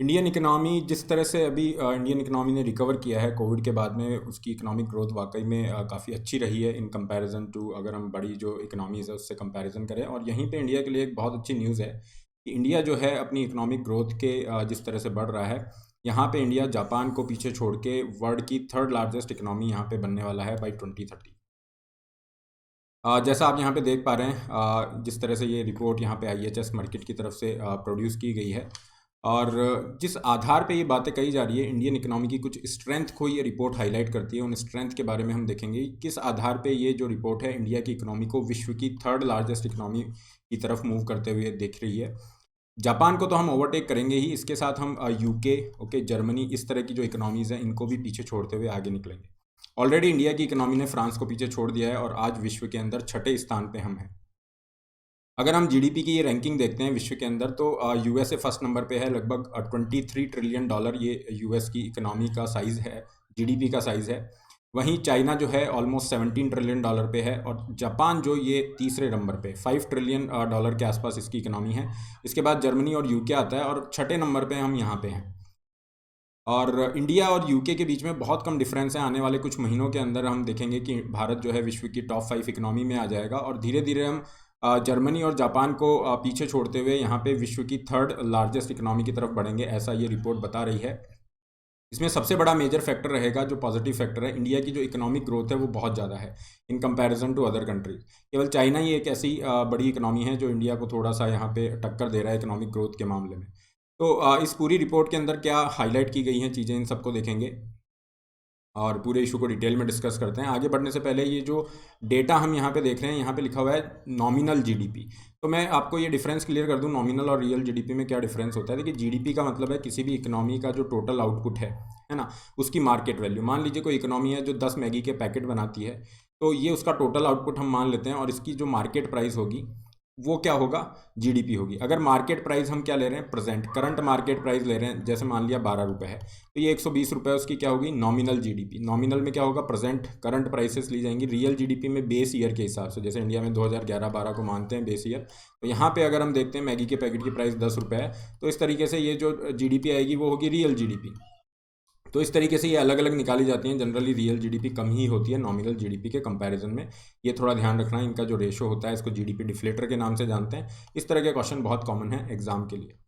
Indian economy जिस तरह से अभी इंडियन इकोनॉमी ने रिकवर किया है कोविड के बाद में, उसकी इकोनॉमिक ग्रोथ वाकई में काफ़ी अच्छी रही है इन कंपैरिजन टू, अगर हम बड़ी जो इकोनॉमीज़ है उससे कंपैरिजन करें। और यहीं पे इंडिया के लिए एक बहुत अच्छी न्यूज़ है कि इंडिया जो है अपनी इकोनॉमिक ग्रोथ के जिस तरह से बढ़ रहा है, यहाँ पे इंडिया जापान को पीछे छोड़ के वर्ल्ड की थर्ड लार्जेस्ट इकोनॉमी यहाँ पे बनने वाला है बाई 2030। जैसा आप यहाँ पे देख पा रहे हैं, जिस तरह से ये रिपोर्ट यहाँ पे आईएचएस मार्केट की तरफ से प्रोड्यूस की गई है, और जिस आधार पे ये बातें कही जा रही है, इंडियन इकोनॉमी की कुछ स्ट्रेंथ को ये रिपोर्ट हाईलाइट करती है। उन स्ट्रेंथ के बारे में हम देखेंगे किस आधार पे ये जो रिपोर्ट है इंडिया की इकोनॉमी को विश्व की थर्ड लार्जेस्ट इकोनॉमी की तरफ मूव करते हुए देख रही है। जापान को तो हम ओवरटेक करेंगे ही, इसके साथ हम यूके, ओके, जर्मनी, इस तरह की जो इकोनॉमीज़ हैं इनको भी पीछे छोड़ते हुए आगे निकलेंगे। ऑलरेडी इंडिया की इकोनॉमी ने फ्रांस को पीछे छोड़ दिया है और आज विश्व के अंदर छठे स्थान पे हम हैं। अगर हम जीडीपी की ये रैंकिंग देखते हैं विश्व के अंदर, तो यूएसए फर्स्ट नंबर पे है, लगभग $23 ट्रिलियन ये यूएस की इकोनॉमी का साइज़ है, जीडीपी का साइज़ है। वहीं चाइना जो है ऑलमोस्ट $17 ट्रिलियन पे है, और जापान जो ये तीसरे नंबर पे $5 ट्रिलियन के आसपास इसकी इकोनॉमी है। इसके बाद जर्मनी और यूके आता है और छठे नंबर पे हम यहाँ पे हैं। और इंडिया और यूके के बीच में बहुत कम डिफरेंस है। आने वाले कुछ महीनों के अंदर हम देखेंगे कि भारत जो है विश्व की टॉप 5 इकोनॉमी में आ जाएगा, और धीरे धीरे हम जर्मनी और जापान को पीछे छोड़ते हुए यहाँ पे विश्व की थर्ड लार्जेस्ट इकोनॉमी की तरफ बढ़ेंगे, ऐसा ये रिपोर्ट बता रही है। इसमें सबसे बड़ा मेजर फैक्टर रहेगा, जो पॉजिटिव फैक्टर है, इंडिया की जो इकोनॉमिक ग्रोथ है वो बहुत ज़्यादा है in comparison to other countries. केवल चाइना ही एक ऐसी बड़ी इकोनॉमी है जो इंडिया को थोड़ा सा यहाँ पे टक्कर दे रहा है इकोनॉमिक ग्रोथ के मामले में। तो इस पूरी रिपोर्ट के अंदर क्या हाईलाइट की गई हैं चीज़ें, इन सबको देखेंगे और पूरे इशू को डिटेल में डिस्कस करते हैं। आगे बढ़ने से पहले ये जो डेटा हम यहाँ पे देख रहे हैं, यहाँ पे लिखा हुआ है नॉमिनल जीडीपी। तो मैं आपको ये डिफरेंस क्लियर कर दूँ, नॉमिनल और रियल जीडीपी में क्या डिफरेंस होता है। देखिए, जीडीपी का मतलब है किसी भी इकोनॉमी का जो टोटल आउटपुट है ना, उसकी मार्केट वैल्यू। मान लीजिए कोई इकोनॉमी है जो 10 मैगी के पैकेट बनाती है, तो ये उसका टोटल आउटपुट हम मान लेते हैं, और इसकी जो मार्केट प्राइस होगी वो क्या होगा, जीडीपी होगी। अगर मार्केट प्राइस हम क्या ले रहे हैं, प्रेजेंट करंट मार्केट प्राइस ले रहे हैं, जैसे मान लिया 12 रुपये है, तो ये 120 रुपये उसकी क्या होगी, नॉमिनल जीडीपी। नॉमिनल में क्या होगा, प्रेजेंट करंट प्राइसेस ली जाएंगी। रियल जीडीपी में बेस ईयर के हिसाब से, जैसे इंडिया में 2011-12 को मानते हैं बेस ईयर, तो यहाँ पे अगर हम देखते हैं मैगी के पैकेट की प्राइस 10 रुपये है, तो इस तरीके से ये जो जीडीपी आएगी वो होगी रियल जीडीपी। तो इस तरीके से ये अलग अलग निकाली जाती हैं। जनरली रियल जीडीपी कम ही होती है नॉमिनल जीडीपी के कंपैरिजन में, ये थोड़ा ध्यान रखना है। इनका जो रेशो होता है, इसको जीडीपी डिफ्लेटर के नाम से जानते हैं। इस तरह के क्वेश्चन बहुत कॉमन है एग्जाम के लिए।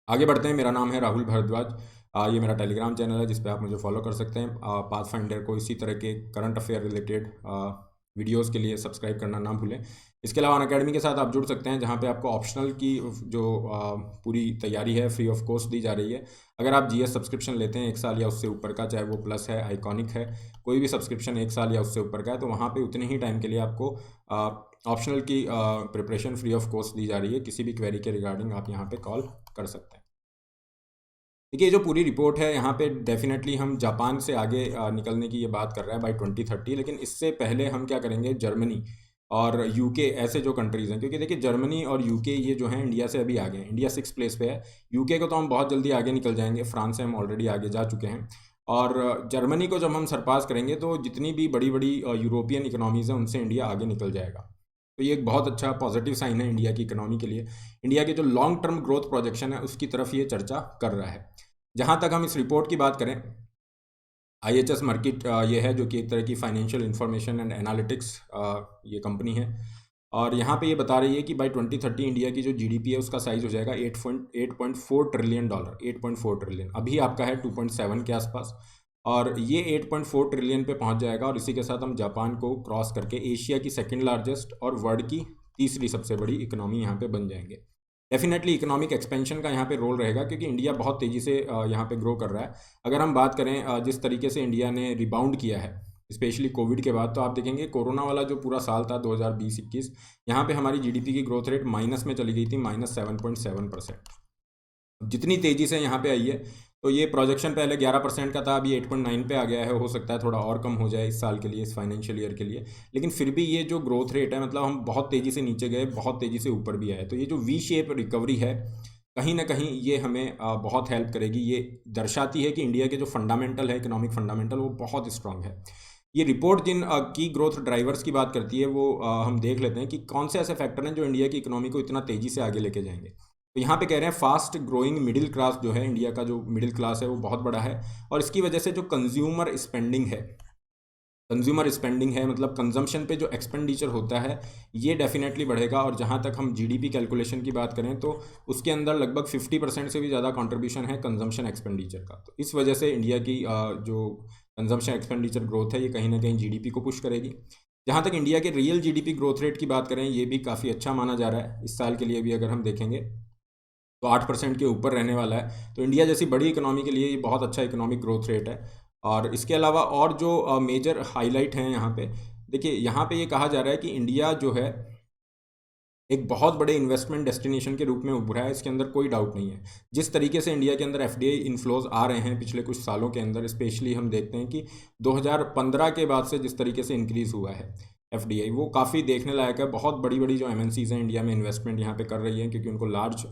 आगे बढ़ते हैं। मेरा नाम है राहुल भारद्वाज। ये मेरा टेलीग्राम चैनल है जिस पे आप मुझे फॉलो कर सकते हैं। पाथ फाइंडर को इसी तरह के करंट अफेयर रिलेटेड वीडियोस के लिए सब्सक्राइब करना ना भूलें। इसके अलावा अनअकैडमी के साथ आप जुड़ सकते हैं, जहाँ पे आपको ऑप्शनल की जो पूरी तैयारी है फ्री ऑफ कॉस्ट दी जा रही है। अगर आप जीएस सब्सक्रिप्शन लेते हैं 1 साल या उससे ऊपर का, चाहे वो प्लस है, आइकॉनिक है, कोई भी सब्सक्रिप्शन 1 साल या उससे ऊपर का है, तो वहाँ पे उतने ही टाइम के लिए आपको ऑप्शनल की प्रिपरेशन फ्री ऑफ कॉस्ट दी जा रही है। किसी भी क्वेरी के रिगार्डिंग आप यहाँ पे कॉल कर सकते हैं। देखिए, जो पूरी रिपोर्ट है यहाँ पे डेफिनेटली हम जापान से आगे निकलने की ये बात कर रहे हैं बाई 2030, लेकिन इससे पहले हम क्या करेंगे, जर्मनी और यूके ऐसे जो कंट्रीज़ हैं, क्योंकि देखिए जर्मनी और यूके ये जो हैं इंडिया से अभी आगे हैं। इंडिया 6 प्लेस पे है, यूके को तो हम बहुत जल्दी आगे निकल जाएंगे, फ्रांस से हम ऑलरेडी आगे जा चुके हैं। और जर्मनी को जब हम सरपास करेंगे तो जितनी भी बड़ी बड़ी यूरोपियन इकोनॉमीज़ हैं उनसे इंडिया आगे निकल जाएगा। तो ये एक बहुत अच्छा पॉजिटिव साइन है इंडिया की इकोनॉमी के लिए। इंडिया के जो लॉन्ग टर्म ग्रोथ प्रोजेक्शन है उसकी तरफ ये चर्चा कर रहा है। जहाँ तक हम इस रिपोर्ट की बात करें, आईएचएस मार्केट ये है जो कि एक तरह की फाइनेंशियल इंफॉर्मेशन एंड एनालिटिक्स ये कंपनी है, और यहाँ पे ये बता रही है कि बाई 2030 इंडिया की जो जीडीपी है उसका साइज़ हो जाएगा 8.4 ट्रिलियन डॉलर। 8.4 ट्रिलियन, अभी आपका है 2.7 के आसपास, और ये 8.4 ट्रिलियन पे पहुँच जाएगा। और इसी के साथ हम जापान को क्रॉस करके एशिया की सेकेंड लार्जेस्ट और वर्ल्ड की तीसरी सबसे बड़ी इकोनॉमी यहाँ पे बन जाएंगे। डेफिनेटली इकोनॉमिक एक्सपेंशन का यहाँ पे रोल रहेगा, क्योंकि इंडिया बहुत तेज़ी से यहाँ पे ग्रो कर रहा है। अगर हम बात करें जिस तरीके से इंडिया ने रिबाउंड किया है स्पेशली कोविड के बाद, तो आप देखेंगे कोरोना वाला जो पूरा साल था 2020-21, यहाँ पे हमारी जीडीपी की ग्रोथ रेट माइनस में चली गई थी, -7.7%। जितनी तेज़ी से यहाँ पे आई है, तो ये प्रोजेक्शन पहले 11% का था, अभी 8.9 पे आ गया है। हो सकता है थोड़ा और कम हो जाए इस साल के लिए, इस फाइनेंशियल ईयर के लिए, लेकिन फिर भी ये जो ग्रोथ रेट है, मतलब हम बहुत तेज़ी से नीचे गए, बहुत तेज़ी से ऊपर भी आए। तो ये जो वी शेप रिकवरी है, कहीं ना कहीं ये हमें बहुत हेल्प करेगी। ये दर्शाती है कि इंडिया के जो फंडामेंटल है, इकोनॉमिक फंडामेंटल, वो बहुत स्ट्रांग है। ये रिपोर्ट जिन की ग्रोथ ड्राइवर्स की बात करती है, वो हम देख लेते हैं कि कौन से ऐसे फैक्टर हैं जो इंडिया की इकोनॉमी को इतना तेज़ी से आगे लेके जाएंगे। तो यहाँ पे कह रहे हैं फास्ट ग्रोइंग मिडिल क्लास जो है, इंडिया का जो मिडिल क्लास है वो बहुत बड़ा है, और इसकी वजह से जो कंज्यूमर स्पेंडिंग है, मतलब कंजम्पशन पे जो एक्सपेंडिचर होता है ये डेफिनेटली बढ़ेगा। और जहाँ तक हम जीडीपी कैलकुलेशन की बात करें तो उसके अंदर लगभग 50% से भी ज़्यादा कंट्रीब्यूशन है कंजम्पशन एक्सपेंडिचर का। तो इस वजह से इंडिया की जो कंजम्पशन एक्सपेंडिचर ग्रोथ है ये कहीं ना कहीं जीडीपी को पुश करेगी। जहाँ तक इंडिया के रियल जीडीपी ग्रोथ रेट की बात करें, ये भी काफ़ी अच्छा माना जा रहा है इस साल के लिए भी। अगर हम देखेंगे तो 8% के ऊपर रहने वाला है। तो इंडिया जैसी बड़ी इकोनॉमी के लिए ये बहुत अच्छा इकोनॉमिक ग्रोथ रेट है। और इसके अलावा और जो मेजर हाईलाइट हैं यहाँ पे, देखिए यहाँ पे ये कहा जा रहा है कि इंडिया जो है एक बहुत बड़े इन्वेस्टमेंट डेस्टिनेशन के रूप में उभरा है, इसके अंदर कोई डाउट नहीं है। जिस तरीके से इंडिया के अंदर एफडीआई इन्फ्लोज आ रहे हैं पिछले कुछ सालों के अंदर, स्पेशली हम देखते हैं कि 2015 के बाद से जिस तरीके से इंक्रीज़ हुआ है एफडीआई, वो काफ़ी देखने लायक है। बहुत बड़ी बड़ी जो एमएनसीज हैं इंडिया में इन्वेस्टमेंट यहाँ पे कर रही हैं, क्योंकि उनको लार्ज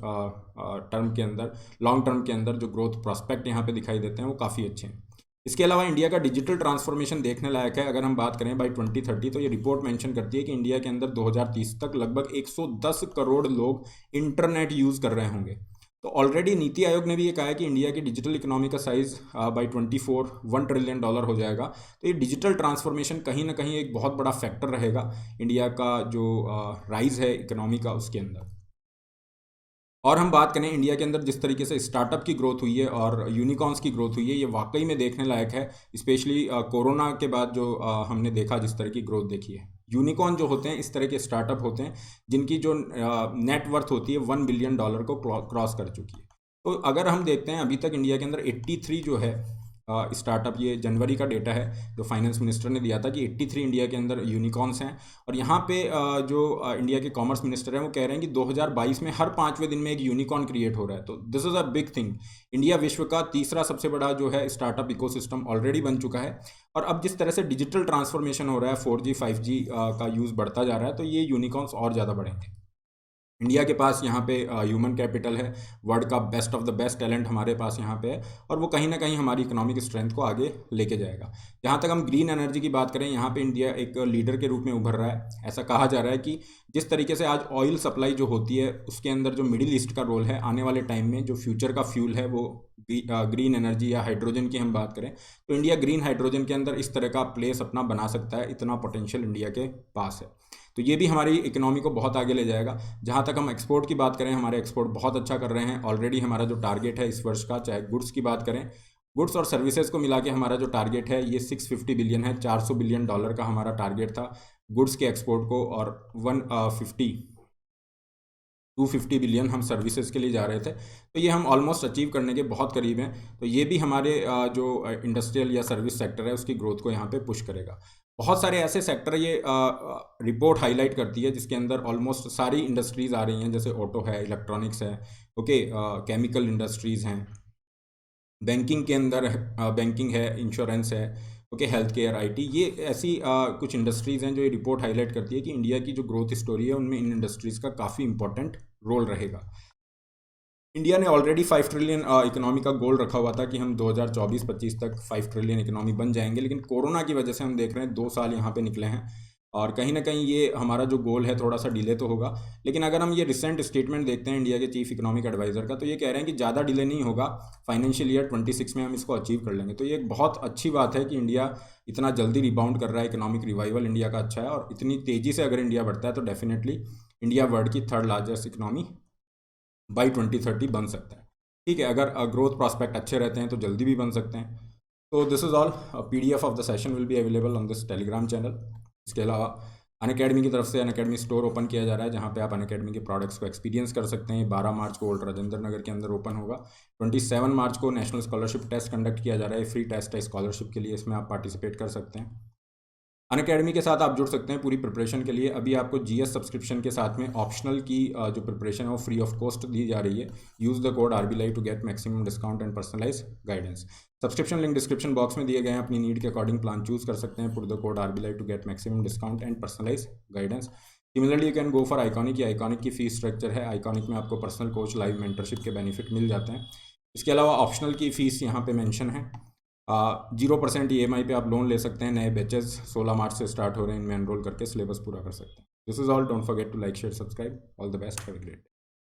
टर्म के अंदर, लॉन्ग टर्म के अंदर जो ग्रोथ प्रॉस्पेक्ट यहाँ पे दिखाई देते हैं वो काफ़ी अच्छे हैं। इसके अलावा इंडिया का डिजिटल ट्रांसफॉर्मेशन देखने लायक है। अगर हम बात करें बाई 2030, तो ये रिपोर्ट मेंशन करती है कि इंडिया के अंदर 2030 तक लगभग 110 करोड़ लोग इंटरनेट यूज़ कर रहे होंगे। तो ऑलरेडी नीति आयोग ने भी ये कहा है कि इंडिया की डिजिटल इकोनॉमी का साइज़ बाई 24 $1 ट्रिलियन हो जाएगा। तो ये डिजिटल ट्रांसफॉर्मेशन कहीं ना कहीं एक बहुत बड़ा फैक्टर रहेगा इंडिया का जो राइज़ है इकोनॉमी का उसके अंदर। और हम बात करें इंडिया के अंदर जिस तरीके से स्टार्टअप की ग्रोथ हुई है और यूनिकॉर्न्स की ग्रोथ हुई है, ये वाकई में देखने लायक है। स्पेशली कोरोना के बाद जो हमने देखा, जिस तरह की ग्रोथ देखी है, यूनिकॉर्न जो होते हैं इस तरह के स्टार्टअप होते हैं जिनकी जो नेटवर्थ होती है $1 बिलियन को क्रॉस कर चुकी है। तो अगर हम देखते हैं अभी तक इंडिया के अंदर 83 जो है स्टार्टअप, ये जनवरी का डेटा है जो फाइनेंस मिनिस्टर ने दिया था कि 83 इंडिया के अंदर यूनिकॉर्न्स हैं। और यहाँ पे जो इंडिया के कॉमर्स मिनिस्टर हैं वो कह रहे हैं कि 2022 में हर 5वें दिन में एक यूनिकॉर्न क्रिएट हो रहा है। तो this is a big thing. India विश्व का तीसरा सबसे बड़ा जो है स्टार्टअप इकोसिस्टम ऑलरेडी बन चुका है। और अब जिस तरह से डिजिटल ट्रांसफॉर्मेशन हो रहा है, 4G 5G का यूज़ बढ़ता जा रहा है, तो ये यूनिकॉर्न्स और ज़्यादा बढ़ेंगे। इंडिया के पास यहाँ पे ह्यूमन कैपिटल है, वर्ल्ड का best of the best talent हमारे पास यहाँ पे है, और वो कहीं ना कहीं हमारी इकोनॉमिक स्ट्रेंथ को आगे लेके जाएगा। जहाँ तक हम ग्रीन एनर्जी की बात करें, यहाँ पे इंडिया एक लीडर के रूप में उभर रहा है। ऐसा कहा जा रहा है कि जिस तरीके से आज ऑयल सप्लाई जो होती है उसके अंदर जो मिडिल ईस्ट का रोल है, आने वाले टाइम में जो फ्यूचर का फ्यूल है वो ग्रीन एनर्जी या हाइड्रोजन की हम बात करें तो इंडिया ग्रीन हाइड्रोजन के अंदर इस तरह का प्लेस अपना बना सकता है। इतना पोटेंशियल इंडिया के पास है। तो ये भी हमारी इकोनॉमी को बहुत आगे ले जाएगा। जहाँ तक हम एक्सपोर्ट की बात करें, हमारे एक्सपोर्ट बहुत अच्छा कर रहे हैं ऑलरेडी। हमारा जो टारगेट है इस वर्ष का, चाहे गुड्स की बात करें, गुड्स और सर्विसेज को मिला के हमारा जो टारगेट है ये 650 बिलियन है। $400 बिलियन का हमारा टारगेट था गुड्स के एक्सपोर्ट को, और 250 बिलियन हम सर्विसेज के लिए जा रहे थे। तो ये हम ऑलमोस्ट अचीव करने के बहुत करीब हैं। तो ये भी हमारे जो इंडस्ट्रियल या सर्विस सेक्टर है उसकी ग्रोथ को यहाँ पे पुश करेगा। बहुत सारे ऐसे सेक्टर ये रिपोर्ट हाईलाइट करती है जिसके अंदर ऑलमोस्ट सारी इंडस्ट्रीज़ आ रही हैं, जैसे ऑटो है, इलेक्ट्रॉनिक्स है, ओके, केमिकल इंडस्ट्रीज़ हैं, बैंकिंग के अंदर बैंकिंग है, इंश्योरेंस है, ओके, हेल्थ केयर, आईटी, ये ऐसी कुछ इंडस्ट्रीज़ हैं जो ये रिपोर्ट हाईलाइट करती है कि इंडिया की जो ग्रोथ स्टोरी है उनमें इन इंडस्ट्रीज़ का काफ़ी इंपॉर्टेंट रोल रहेगा। इंडिया ने ऑलरेडी 5 ट्रिलियन इकोनॉमी का गोल रखा हुआ था कि हम 2024-25 तक 5 ट्रिलियन इकोनॉमी बन जाएंगे, लेकिन कोरोना की वजह से हम देख रहे हैं 2 साल यहाँ पे निकले हैं, और कहीं ना कहीं ये हमारा जो गोल है थोड़ा सा डिले तो होगा। लेकिन अगर हम ये रिसेंट स्टेटमेंट देखते हैं इंडिया के चीफ इकोनॉमिक एडवाइज़र का, तो ये कह रहे हैं कि ज़्यादा डिले नहीं होगा, फाइनेंशियल ईयर 26 में हम इसको अचीव कर लेंगे। तो ये एक बहुत अच्छी बात है कि इंडिया इतना जल्दी रिबाउंड कर रहा है, इकोनॉमिक रिवाइवल इंडिया का अच्छा है, और इतनी तेज़ी से अगर इंडिया बढ़ता है तो डेफिनेटली इंडिया वर्ल्ड की 3rd लार्जेस्ट इकोनॉमी बाई 2030 बन सकता है। ठीक है, अगर ग्रोथ प्रॉस्पेक्ट अच्छे रहते हैं तो जल्दी भी बन सकते हैं। तो this is all. PDF of the session will be available on this Telegram channel. इसके अलावा अनअकैडमी की तरफ से अनअकैडमी स्टोर ओपन किया जा रहा है, जहाँ पे आप अनअकैडमी के प्रोडक्ट्स को एक्सपीरियंस कर सकते हैं। 12 मार्च को ओल्ड राजेंद्र नगर के अंदर ओपन होगा। 27 मार्च को नेशनल स्कॉलरशिप टेस्ट कंडक्ट किया जा रहा है। फ्री टेस्ट है स्कॉलरशिप के लिए, इसमें आप पार्टिसिपेट कर सकते हैं। अनअकैडमी के साथ आप जुड़ सकते हैं पूरी प्रिपरेशन के लिए। अभी आपको GS सब्सक्रिप्शन के साथ में ऑप्शनल की जो प्रिपरेशन है वो फ्री ऑफ कॉस्ट दी जा रही है। Use the code RBLive to get maximum discount and personalise guidance. Subscription link description box में दिए गए हैं, अपनी नीड के अकॉर्डिंग प्लान चूज कर सकते हैं। Put the code RBLive to get maximum discount and personalise guidance. Similarly you can go for Iconic. ये आइकॉनिक की फीस स्ट्रक्चर है। आइकॉनिक में आपको पर्सनल कोच, लाइव मेंटरशिप के बेनिफिट मिल जाते हैं। इसके अलावा ऑप्शनल की फ़ीस यहाँ पे मेंशन है। 0% EMI पे आप लोन ले सकते हैं। नए बैचेस 16 मार्च से स्टार्ट हो रहे हैं, इनमें एनरोल करके सिलेबस पूरा कर सकते हैं। This is all. Don't forget to like, share, subscribe. All the best, have a great day.